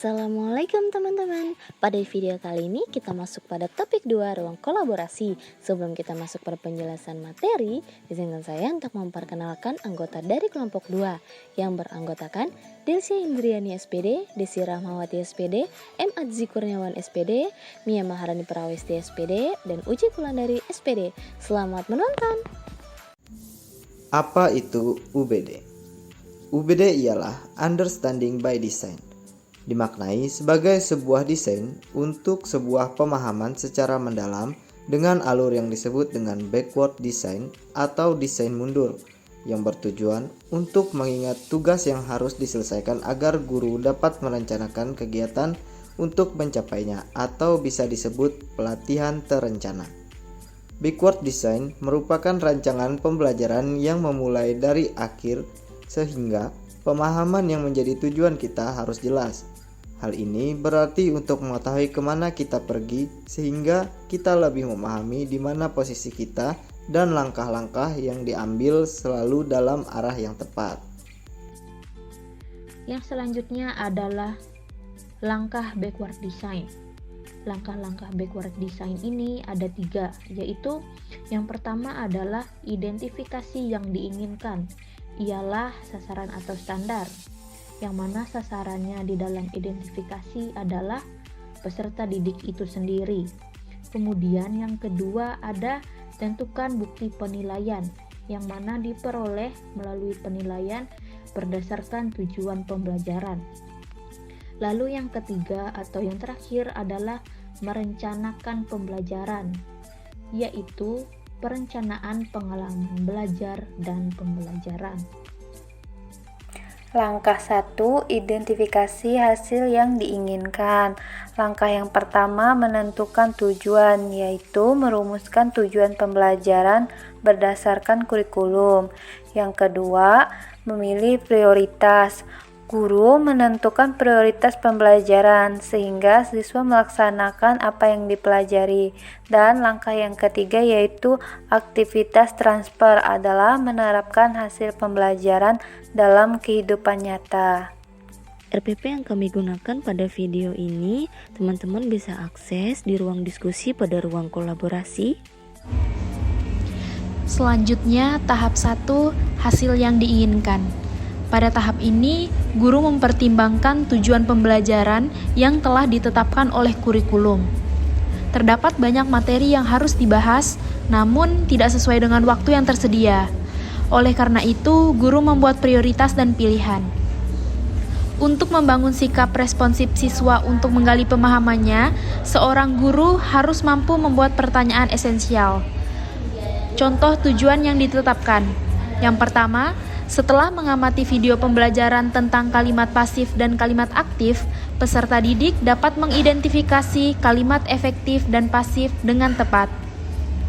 Assalamualaikum teman-teman. Pada video kali ini kita masuk pada topik 2 ruang kolaborasi. Sebelum kita masuk pada penjelasan materi, izinkan saya untuk memperkenalkan anggota dari kelompok 2 yang beranggotakan Delsia Indriani SPD, Desi Rahmawati SPD, M. Adzi Kurniawan SPD, Mia Maharani Prawesti SPD, dan Uji Kulandari SPD. Selamat menonton. Apa itu UBD? UBD ialah Understanding by Design. Dimaknai sebagai sebuah desain untuk sebuah pemahaman secara mendalam dengan alur yang disebut dengan backward design atau desain mundur yang bertujuan untuk mengingat tugas yang harus diselesaikan agar guru dapat merencanakan kegiatan untuk mencapainya atau bisa disebut pelatihan terencana. Backward design merupakan rancangan pembelajaran yang memulai dari akhir sehingga pemahaman yang menjadi tujuan kita harus jelas. Hal ini berarti untuk mengetahui kemana kita pergi sehingga kita lebih memahami di mana posisi kita dan langkah-langkah yang diambil selalu dalam arah yang tepat. Yang selanjutnya adalah langkah backward design. Langkah-langkah backward design ini ada 3, yaitu yang pertama adalah identifikasi yang diinginkan, ialah sasaran atau standar, yang mana sasarannya di dalam identifikasi adalah peserta didik itu sendiri. Kemudian yang kedua ada tentukan bukti penilaian, yang mana diperoleh melalui penilaian berdasarkan tujuan pembelajaran. Lalu yang ketiga atau yang terakhir adalah merencanakan pembelajaran, yaitu perencanaan pengalaman belajar dan pembelajaran. Langkah 1, identifikasi hasil yang diinginkan. Langkah yang pertama menentukan tujuan, yaitu merumuskan tujuan pembelajaran berdasarkan kurikulum. Yang kedua, memilih prioritas. Guru menentukan prioritas pembelajaran sehingga siswa melaksanakan apa yang dipelajari. Dan langkah yang ketiga yaitu aktivitas transfer adalah menerapkan hasil pembelajaran dalam kehidupan nyata. RPP yang kami gunakan pada video ini, teman-teman bisa akses di ruang diskusi pada ruang kolaborasi. Selanjutnya, tahap 1, hasil yang diinginkan. Pada tahap ini, guru mempertimbangkan tujuan pembelajaran yang telah ditetapkan oleh kurikulum. Terdapat banyak materi yang harus dibahas, namun tidak sesuai dengan waktu yang tersedia. Oleh karena itu, guru membuat prioritas dan pilihan. Untuk membangun sikap responsif siswa untuk menggali pemahamannya, seorang guru harus mampu membuat pertanyaan esensial. Contoh tujuan yang ditetapkan. Yang pertama, setelah mengamati video pembelajaran tentang kalimat pasif dan kalimat aktif, peserta didik dapat mengidentifikasi kalimat efektif dan pasif dengan tepat.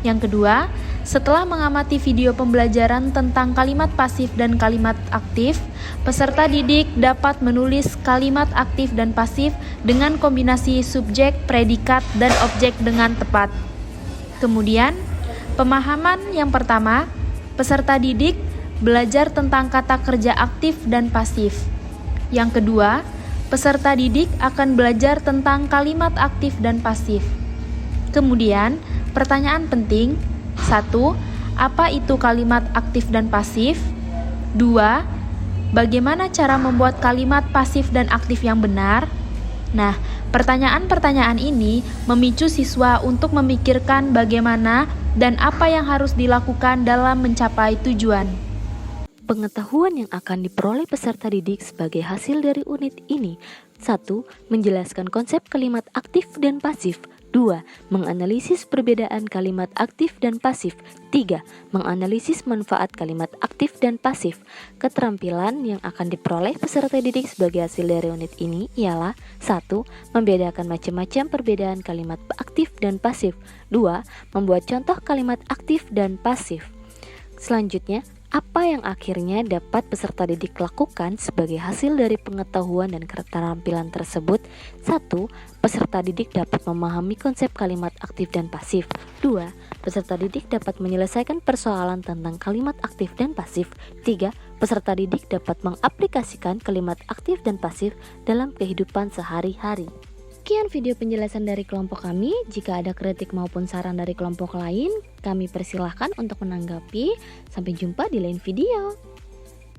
Yang kedua, setelah mengamati video pembelajaran tentang kalimat pasif dan kalimat aktif, peserta didik dapat menulis kalimat aktif dan pasif dengan kombinasi subjek, predikat, dan objek dengan tepat. Kemudian, pemahaman yang pertama, peserta didik belajar tentang kata kerja aktif dan pasif. Yang kedua, peserta didik akan belajar tentang kalimat aktif dan pasif. Kemudian, pertanyaan penting. 1. Apa itu kalimat aktif dan pasif? 2. Bagaimana cara membuat kalimat pasif dan aktif yang benar? Nah, pertanyaan-pertanyaan ini memicu siswa untuk memikirkan bagaimana dan apa yang harus dilakukan dalam mencapai tujuan. Pengetahuan yang akan diperoleh peserta didik sebagai hasil dari unit ini: 1. Menjelaskan konsep kalimat aktif dan pasif. 2. Menganalisis perbedaan kalimat aktif dan pasif. 3. Menganalisis manfaat kalimat aktif dan pasif. Keterampilan yang akan diperoleh peserta didik sebagai hasil dari unit ini ialah: 1. Membedakan macam-macam perbedaan kalimat aktif dan pasif. 2. Membuat contoh kalimat aktif dan pasif. Selanjutnya, Apa yang akhirnya dapat peserta didik lakukan sebagai hasil dari pengetahuan dan keterampilan tersebut? 1. Peserta didik dapat memahami konsep kalimat aktif dan pasif. 2. Peserta didik dapat menyelesaikan persoalan tentang kalimat aktif dan pasif. 3. Peserta didik dapat mengaplikasikan kalimat aktif dan pasif dalam kehidupan sehari-hari. Sekian video penjelasan dari kelompok kami. Jika ada kritik maupun saran dari kelompok lain, kami persilahkan untuk menanggapi. Sampai jumpa di lain video.